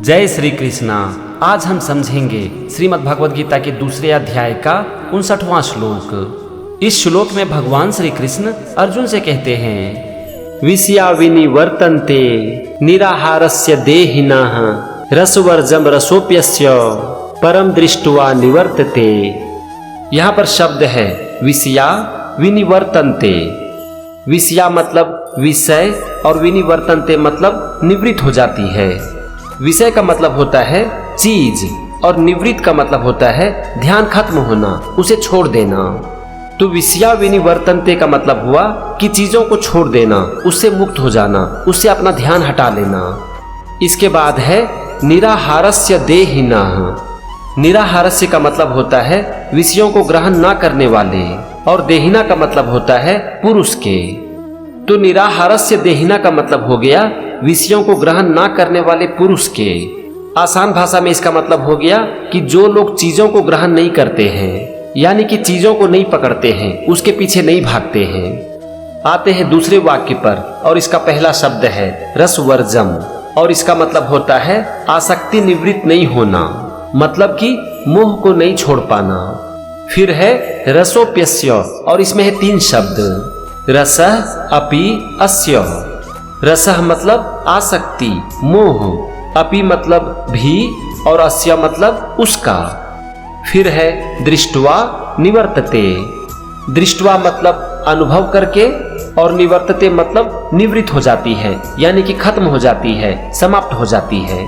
जय श्री कृष्णा। आज हम समझेंगे श्रीमद् भगवद गीता के दूसरे अध्याय का 59वां श्लोक। इस श्लोक में भगवान श्री कृष्ण अर्जुन से कहते हैं, विषया विनिवर्तन्ते निराहारस्य देहिनः रसवर्जम रसोप्यस्य परम दृष्ट्वा निवर्तते। यहाँ पर शब्द है विषया विनिवर्तन्ते। विषया मतलब विषय और विनिवर्तन्ते मतलब निवृत्त हो जाती है। विषय का मतलब होता है चीज और निवृत्त का मतलब होता है ध्यान खत्म होना, उसे छोड़ देना। तो विषया विनिवर्तन्ते का मतलब हुआ कि चीजों को छोड़ देना, उससे मुक्त हो जाना, उससे अपना ध्यान हटा लेना। इसके बाद है निराहारस्य देहिनः। निराहारस्य का मतलब होता है विषयों को ग्रहण ना करने वाले, और देहिना का मतलब होता है पुरुष के। तो निराहारस्य देहिना का मतलब हो गया विषयों को ग्रहण ना करने वाले पुरुष के। आसान भाषा में इसका मतलब हो गया कि जो लोग चीजों को ग्रहण नहीं करते हैं, यानी कि चीजों को नहीं पकड़ते हैं, उसके पीछे नहीं भागते हैं। आते हैं दूसरे वाक्य पर, और इसका पहला शब्द है रसवर्जम, और इसका मतलब होता है आसक्ति निवृत्त नहीं होना, मतलब कि मोह को नहीं छोड़ पाना। फिर है रसोप्यस्य, और इसमें है 3 शब्द, रसः अपि अस्य। रसः मतलब आसक्ति मोह, अपि मतलब भी, और अस्य मतलब उसका। फिर है दृष्ट्वा निवर्तते। दृष्ट्वा मतलब अनुभव करके, और निवर्तते मतलब निवृत्त हो जाती है, यानी कि खत्म हो जाती है, समाप्त हो जाती है।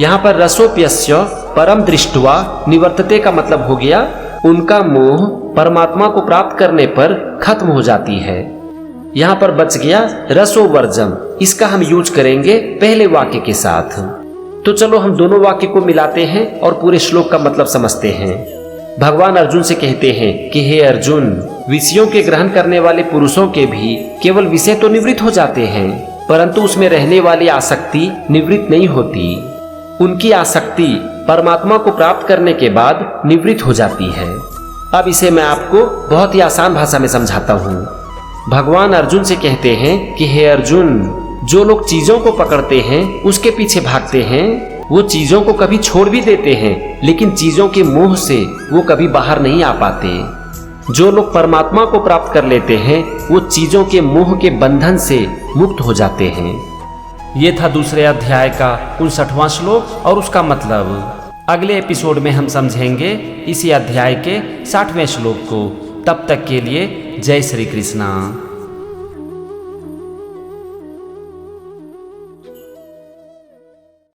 यहाँ पर रसोप्यस्य परम दृष्ट्वा निवर्तते का मतलब हो गया उनका मोह परमात्मा को प्राप्त करने पर खत्म हो जाती है। यहाँ पर बच गया रसोवर्जम, इसका हम यूज करेंगे पहले वाक्य के साथ। तो चलो हम दोनों वाक्य को मिलाते हैं और पूरे श्लोक का मतलब समझते हैं। भगवान अर्जुन से कहते हैं कि हे अर्जुन, विषयों के ग्रहण करने वाले पुरुषों के भी केवल विषय तो निवृत्त हो जाते हैं, परंतु उसमें रहने वाली आसक्ति निवृत्त नहीं होती। उनकी आसक्ति परमात्मा को प्राप्त करने के बाद निवृत्त हो जाती है। अब इसे मैं आपको बहुत ही आसान भाषा में समझाता हूँ। भगवान अर्जुन से कहते हैं कि हे अर्जुन, जो लोग चीजों को पकड़ते हैं, उसके पीछे भागते हैं, वो चीजों को कभी छोड़ भी देते हैं, लेकिन चीजों के मोह से वो कभी बाहर नहीं आ पाते। जो लोग परमात्मा को प्राप्त कर लेते हैं, वो चीजों के मोह के बंधन से मुक्त हो जाते हैं। ये था दूसरे अध्याय का 59वां श्लोक और उसका मतलब। अगले एपिसोड में हम समझेंगे इसी अध्याय के 60वें श्लोक को। तब तक के लिए जय श्री कृष्णा।